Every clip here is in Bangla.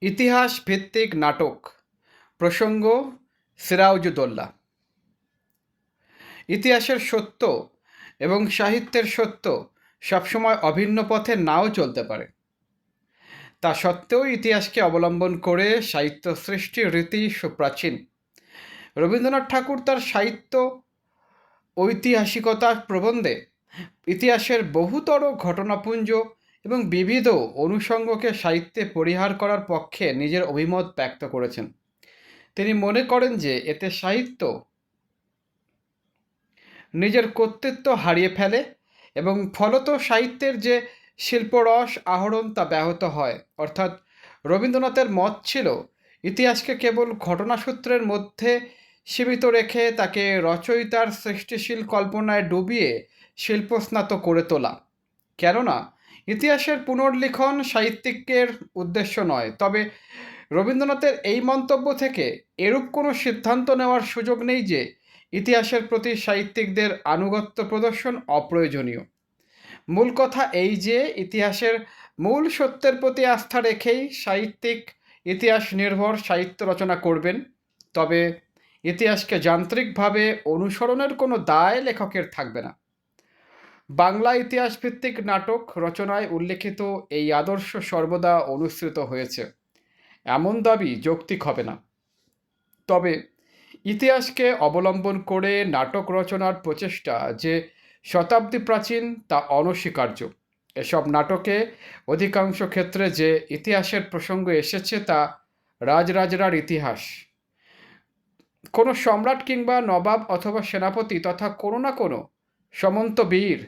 ইতিহাস ভিত্তিক নাটক। প্রসঙ্গ সিরাজউদ্দৌলা। ইতিহাসের সত্য এবং সাহিত্যের সত্য সবসময় অভিন্ন পথে নাও চলতে পারে। তা সত্ত্বেও ইতিহাসকে অবলম্বন করে সাহিত্য সৃষ্টির রীতি সুপ্রাচীন। রবীন্দ্রনাথ ঠাকুর তার সাহিত্য ঐতিহাসিকতার প্রবন্ধে ইতিহাসের বহুতর ঘটনাপুঞ্জ এবং বিবিধ অনুষঙ্গকে সাহিত্যে পরিহার করার পক্ষে নিজের অভিমত ব্যক্ত করেছেন। তিনি মনে করেন যে এতে সাহিত্য নিজের কর্তৃত্ব হারিয়ে ফেলে এবং ফলত সাহিত্যের যে শিল্পরস আহরণ তা ব্যাহত হয়। অর্থাৎ রবীন্দ্রনাথের মত ছিল ইতিহাসকে কেবল ঘটনাসূত্রের মধ্যে সীমিত রেখে তাকে রচয়িতার সৃষ্টিশীল কল্পনায় ডুবিয়ে শিল্পস্নাত করে তোলা। কেননা ইতিহাসের পুনর্লিখন সাহিত্যিকের উদ্দেশ্য নয়। তবে রবীন্দ্রনাথের এই মন্তব্য থেকে এরূপ কোনো সিদ্ধান্ত নেওয়ার সুযোগ নেই যে ইতিহাসের প্রতি সাহিত্যিকদের আনুগত্য প্রদর্শন অপ্রয়োজনীয়। মূল কথা এই যে ইতিহাসের মূল সত্যের প্রতি আস্থা রেখেই সাহিত্যিক ইতিহাস নির্ভর সাহিত্য রচনা করবেন। তবে ইতিহাসকে যান্ত্রিকভাবে অনুসরণের কোনো দায় লেখকের থাকবে না। বাংলা ইতিহাস ভিত্তিক নাটক রচনায় উল্লেখিত এই আদর্শ সর্বদা অনুসৃত হয়েছে, এমন দাবি যৌক্তিক হবে না। তবে ইতিহাসকে অবলম্বন করে নাটক রচনার প্রচেষ্টা যে শতাব্দী প্রাচীন তা অনস্বীকার্য। এসব নাটকে অধিকাংশ ক্ষেত্রে যে ইতিহাসের প্রসঙ্গ এসেছে তা রাজরাজরার ইতিহাস, কোনো সম্রাট কিংবা নবাব অথবা সেনাপতি তথা কোনো না কোনো সামন্ত বীর,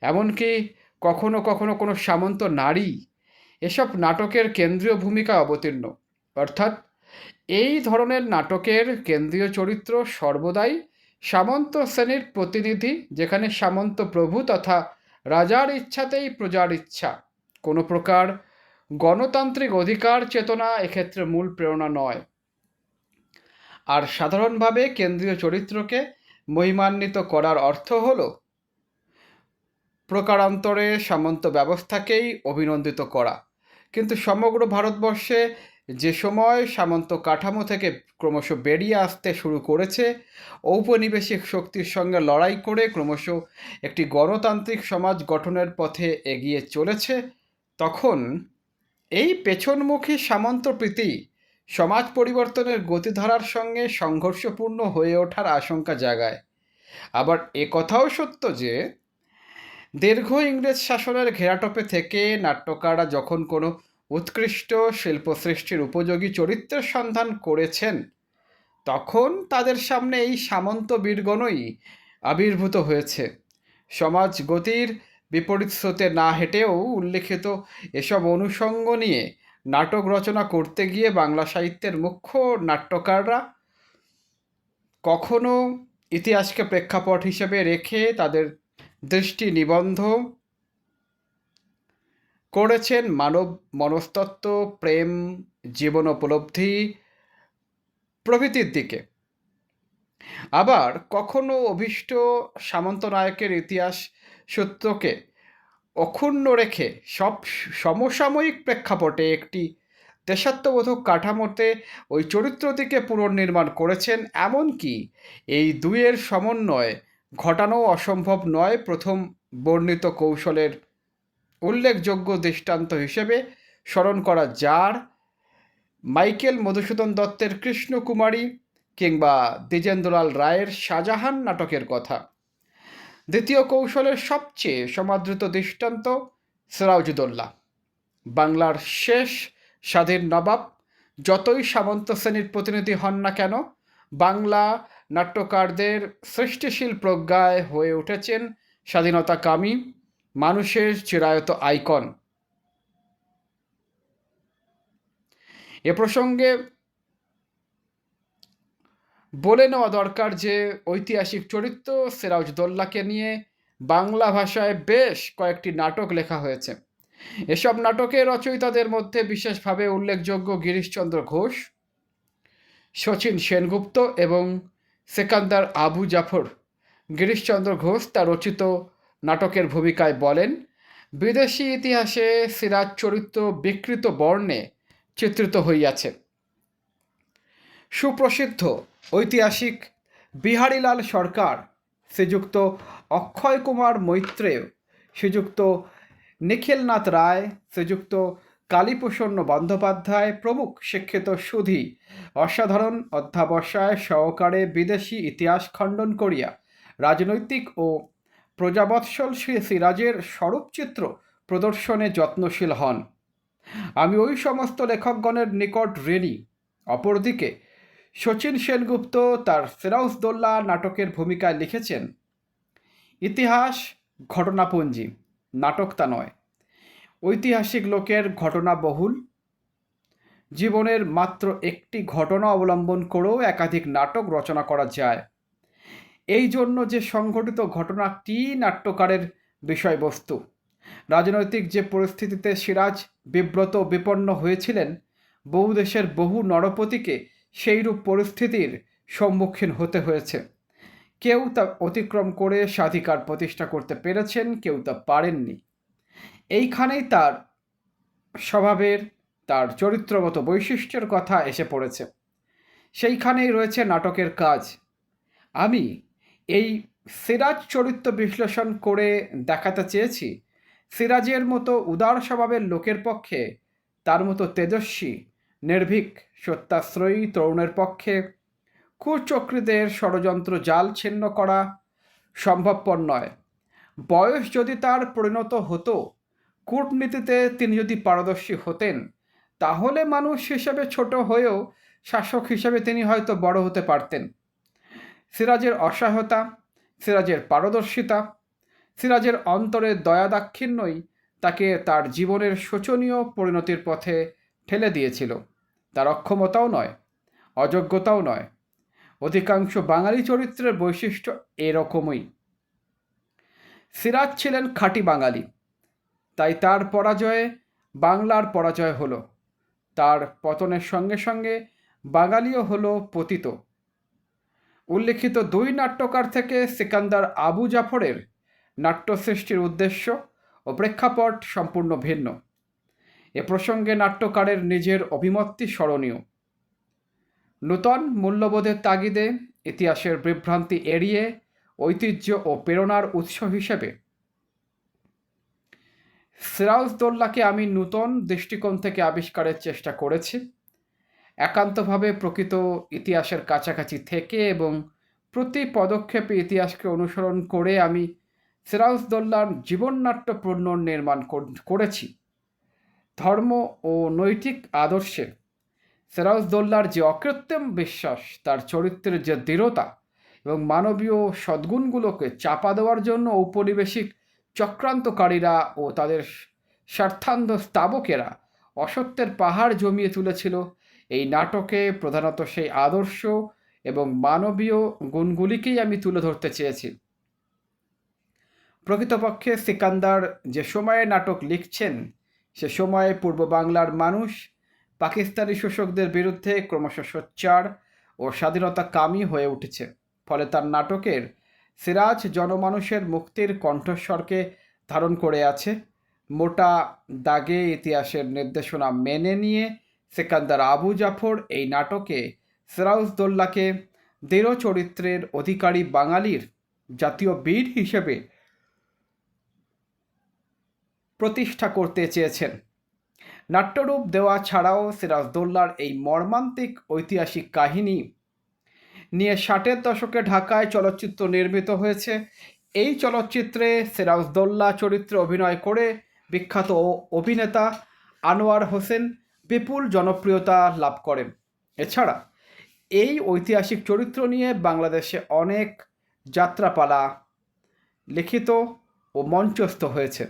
এমনকি কখনো কখনো কোনো সামন্ত নারী এসব নাটকের কেন্দ্রীয় ভূমিকা অবতীর্ণ। অর্থাৎ এই ধরনের নাটকের কেন্দ্রীয় চরিত্র সর্বদাই সামন্ত শ্রেণীর প্রতিনিধি, যেখানে সামন্ত প্রভু তথা রাজার ইচ্ছাতেই প্রজার ইচ্ছা। কোনো প্রকার গণতান্ত্রিক অধিকার চেতনা এক্ষেত্রে মূল প্রেরণা নয়। আর সাধারণভাবে কেন্দ্রীয় চরিত্রকে মহিমান্বিত করার অর্থ হল প্রকারান্তরে সামন্ত ব্যবস্থাকেই অভিনন্দিত করা। কিন্তু সমগ্র ভারতবর্ষে যে সময় সামন্ত কাঠামো থেকে ক্রমশ বেরিয়ে আসতে শুরু করেছে, ঔপনিবেশিক শক্তির সঙ্গে লড়াই করে ক্রমশ একটি গণতান্ত্রিক সমাজ গঠনের পথে এগিয়ে চলেছে, তখন এই পেছনমুখী সামন্তপ্রীতি সমাজ পরিবর্তনের গতিধারার সঙ্গে সংঘর্ষপূর্ণ হয়ে ওঠার আশঙ্কা জাগায়। আবার এ কথাও সত্য যে দীর্ঘ ইংরেজ শাসনের ঘেরাটোপে থেকে নাট্যকাররা যখন কোনো উৎকৃষ্ট শিল্প সৃষ্টির উপযোগী চরিত্রের সন্ধান করেছেন, তখন তাদের সামনে এই সামন্ত বীরগণই আবির্ভূত হয়েছে। সমাজ গতির বিপরীত স্রোতে না হেঁটেও উল্লেখিত এসব অনুষঙ্গ নিয়ে নাটক রচনা করতে গিয়ে বাংলা সাহিত্যের মুখ্য নাট্যকাররা কখনো ইতিহাসকে প্রেক্ষাপট হিসেবে রেখে তাদের দৃষ্টি নিবদ্ধ করেছেন মানব মনস্তত্ত্ব, প্রেম, জীবন উপলব্ধি প্রভৃতির দিকে। আবার কখনো অভীষ্ট সামন্ত নায়কের ইতিহাস সত্যকে অক্ষুণ্ণ রেখে সব সমসাময়িক প্রেক্ষাপটে একটি দেশাত্মবোধক কাঠামোতে ওই চরিত্রটিকে পুনর্নির্মাণ করেছেন। এমনকি এই দুইয়ের সমন্বয় ঘটানো অসম্ভব নয়। প্রথম বর্ণিত কৌশলের উল্লেখযোগ্য দৃষ্টান্ত হিসেবে স্মরণ করা যার মাইকেল মধুসূদন দত্তের কৃষ্ণকুমারী কিংবা দ্বিজেন্দ্রলাল রায়ের শাহজাহান নাটকের কথা। দ্বিতীয় কৌশলের সবচেয়ে সমাদৃত দৃষ্টান্ত সিরাজউদ্দৌলা। বাংলার শেষ স্বাধীন নবাব যতই সামন্ত শ্রেণীর প্রতিনিধি হন না কেন, বাংলা নাট্যকারদের সৃষ্টিশীল প্রজ্ঞায় হয়ে উঠেছেন স্বাধীনতাকামী মানুষের চিরায়ত আইকন। এ প্রসঙ্গে বলে নেওয়া দরকার যে ঐতিহাসিক চরিত্র সিরাজউদ্দৌলাকে নিয়ে বাংলা ভাষায় বেশ কয়েকটি নাটক লেখা হয়েছে। এসব নাটকের রচয়িতাদের মধ্যে বিশেষভাবে উল্লেখযোগ্য গিরিশচন্দ্র ঘোষ, শচীন সেনগুপ্ত এবং সেকান্দার আবু জাফর। গিরিশচন্দ্র ঘোষ তার রচিত নাটকের ভূমিকায় বলেন, বিদেশি ইতিহাসে সিরাজ চরিত্র বিকৃত বর্ণে চিত্রিত হইয়াছে। সুপ্রসিদ্ধ ঐতিহাসিক বিহারীলাল সরকার, শ্রীযুক্ত অক্ষয় কুমার মৈত্রেয়, শ্রীযুক্ত নিখিলনাথ রায়, শ্রীযুক্ত কালীপ্রসন্ন বন্দ্যোপাধ্যায় প্রমুখ শিক্ষিত সুধী অসাধারণ অধ্যাবসায় সহকারে বিদেশি ইতিহাস খণ্ডন করিয়া রাজনৈতিক ও প্রজাবৎসল শ্রী সিরাজের স্বরূপচিত্র প্রদর্শনে যত্নশীল হন। আমি ওই সমস্ত লেখকগণের নিকট ঋণী। অপরদিকে শচীন সেনগুপ্ত তার সিরাজউদ্দৌলা নাটকের ভূমিকায় লিখেছেন, ইতিহাস ঘটনাপুঞ্জি, নাটক তা নয়। ঐতিহাসিক লোকের ঘটনা বহুল, জীবনের মাত্র একটি ঘটনা অবলম্বন করেও একাধিক নাটক রচনা করা যায়। এই জন্য যে সংঘটিত ঘটনাটি নাট্যকারের বিষয়বস্তু। রাজনৈতিক যে পরিস্থিতিতে সিরাজ বিব্রত বিপন্ন হয়েছিলেন, বহু দেশের বহু নরপতিকে সেইরূপ পরিস্থিতির সম্মুখীন হতে হয়েছে। কেউ তা অতিক্রম করে স্বাধিকার প্রতিষ্ঠা করতে পেরেছেন, কেউ তা পারেননি। এইখানেই তার স্বভাবের, তার চরিত্রগত বৈশিষ্ট্যের কথা এসে পড়েছে। সেইখানেই রয়েছে নাটকের কাজ। আমি এই সিরাজ চরিত্র বিশ্লেষণ করে দেখাতে চেয়েছি, সিরাজের মতো উদার স্বভাবের লোকের পক্ষে, তার মতো তেজস্বী, নির্ভীক, সত্যাশ্রয়ী তরুণের পক্ষে কুচক্রীদের ষড়যন্ত্র জাল ছিন্ন করা সম্ভবপর নয়। বয়স যদি তার পরিণত হতো, কূটনীতিতে তিনি যদি পারদর্শী হতেন, তাহলে মানুষ হিসেবে ছোট হয়েও শাসক হিসেবে তিনি হয়তো বড় হতে পারতেন। সিরাজের অসহায়তা, সিরাজের পারদর্শিতা, সিরাজের অন্তরের দয়া দাক্ষিণ্যই তাকে তার জীবনের শোচনীয় পরিণতির পথে ঠেলে দিয়েছিল। তার অক্ষমতাও নয়, অযোগ্যতাও নয়। অধিকাংশ বাঙালি চরিত্রের বৈশিষ্ট্য এরকমই। সিরাজ ছিলেন খাঁটি বাঙালি, তাই তার পরাজয়ে বাংলার পরাজয় হলো। তার পতনের সঙ্গে সঙ্গে বাঙালিও হলো পতিত। উল্লিখিত দুই নাট্যকার থেকে সিকান্দার আবু জাফরের নাট্য সৃষ্টির উদ্দেশ্য ও প্রেক্ষাপট সম্পূর্ণ ভিন্ন। এ প্রসঙ্গে নাট্যকারের নিজের অভিমতটি স্মরণীয়। নূতন মূল্যবোধের তাগিদে ইতিহাসের বিভ্রান্তি এড়িয়ে ঐতিহ্য ও প্রেরণার উৎস হিসেবে সিরাজউদ্দৌলাকে আমি নূতন দৃষ্টিকোণ থেকে আবিষ্কারের চেষ্টা করেছি। একান্তভাবে প্রকৃত ইতিহাসের কাছাকাছি থেকে এবং প্রতি পদক্ষেপে ইতিহাসকে অনুসরণ করে আমি সিরাজউদ্দৌলার জীবননাট্য পুনর্নির্মাণ করেছি। ধর্ম ও নৈতিক আদর্শে সিরাজউদ্দৌলার যে অকৃত্রিম বিশ্বাস, তার চরিত্রের যে দৃঢ়তা এবং মানবীয় সদ্গুণগুলোকে চাপা দেওয়ার জন্য ঔপনিবেশিক চক্রান্তকারীরা ও তাদের স্বার্থান্ধ স্তাবকেরা অসত্যের পাহাড় জমিয়ে তুলেছিল, এই নাটকে প্রধানত সেই আদর্শ এবং মানবীয় গুণগুলিকেই আমি তুলে ধরতে চেয়েছি। প্রকৃতপক্ষে সিকান্দার যে সময়ে নাটক লিখছেন, সে সময়ে পূর্ব বাংলার মানুষ পাকিস্তানি শোষকদের বিরুদ্ধে ক্রমশ সোচ্চার ও স্বাধীনতাকামী হয়ে উঠেছে। ফলে তার নাটকের সিরাজ জনমানুষের মুক্তির কণ্ঠস্বরকে ধারণ করে আছে। মোটা দাগে ইতিহাসের নির্দেশনা মেনে নিয়ে সিকান্দার আবু জাফর এই নাটকে সিরাজউদ্দৌলাকে দৃঢ় চরিত্রের অধিকারী বাঙালির জাতীয় বীর হিসেবে প্রতিষ্ঠা করতে চেয়েছেন। নাট্যরূপ দেওয়া ছাড়াও সিরাজউদ্দৌলার এই মর্মান্তিক ঐতিহাসিক কাহিনী নিয়ে 60-এর দশকে ঢাকায় চলচ্চিত্র নির্মিত হয়েছে। এই চলচ্চিত্রে সিরাজউদ্দৌলা চরিত্রে অভিনয় করে বিখ্যাত অভিনেতা আনোয়ার হোসেন বিপুল জনপ্রিয়তা লাভ করেন। এছাড়া এই ঐতিহাসিক চরিত্র নিয়ে বাংলাদেশে অনেক যাত্রাপালা লিখিত ও মঞ্চস্থ হয়েছে।